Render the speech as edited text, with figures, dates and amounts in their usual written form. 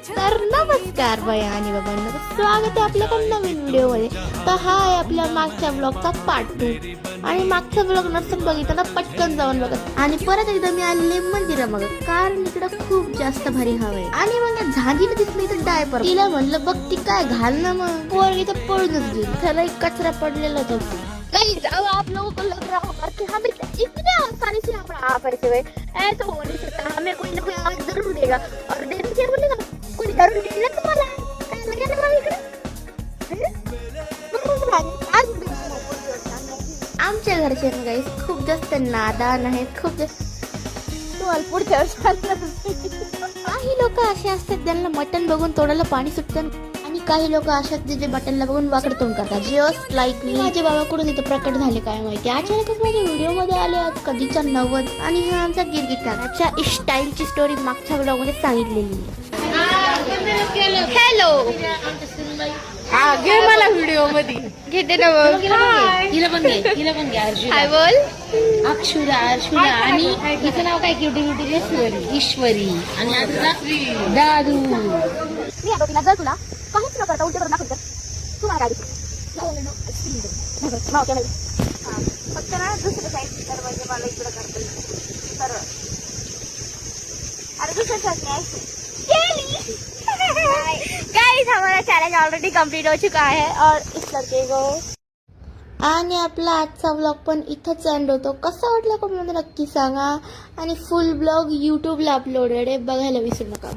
तर नमस्कार बाया आणि बाबांना, स्वागत आहे आपल्या नवीन व्हिडिओ मध्ये. तर हा आहे आपल्या मागच्या ब्लॉगचा पार्ट 2. आणि मागचा ब्लॉग नसेल बघितला तर पटकन जाऊन बघा. आणि परत एकदा मी आलेले मंदिरा बघा, कारण इकडं खूप जास्त भारी हवा आहे. आणि मग झाजीला दिसली तर डायपर तिला म्हणलं बघ ती काय घाल ना, मग पोरगी तर पळूनच गेली. त्याला एक कचरा पडलेला होता. गाइस, अब आप लोगों को लग रहा होगा कि हम इतने आसानी से यहाँ पर से ऐसा हो नहीं सकता, हमें कोई ना कोई आवाज जरूर देगा. और देने क्या बोलेगा, कोई जरूर देगा तुम्हाला. काय लगे ना मला इकडे आमच्या घरचे ना गाइस खूप जास्त नादान आहेत, खूप जास्त. तुम्हाला पुढच्या काही लोक असे असतात ज्यांना मटण बघून तोंडाला पाणी सुटतं, आणि काही लोक अशात जे बटनला बघून वाकड तोंड करतात. जस्ट लाईक मी. माझ्या बाबाकडून इथं प्रकट झाले काय माहिती, अचानकच माझ्या व्हिडिओ मध्ये आले आज कधीच्या 90. आणि हा आमचा गिरगिटाच्या स्टाईलची स्टोरी मागच्या ब्लॉग मध्ये सांगितलेली. हॅलो, घे मला व्हिडिओ मध्ये घेते ना बघ. हिला पण घे हाय बोल. अक्षुरा आणि हिचं नाव काय, क्युटी ईश्वरी आणि आता दादू. मी आता तिला जर तुला काहीच न करता उलटे करून दाखवत तुम्हाला काय फक्त ना दुसरं साईड तर म्हणजे मला इकडं करतो सरळ. अरे दुसरं साईड गाइस, हमारा चैलेंज ऑलरेडी कंप्लीट हो चुका है और इस लड़के को. आणि आपला आजचा ब्लॉग पण इथंच एंड होतो. कसा वाटला कमेंट मध्ये नक्की सांगा. आणि फुल ब्लॉग यूट्यूबला अपलोडेड आहे, बघायला विसरू नका.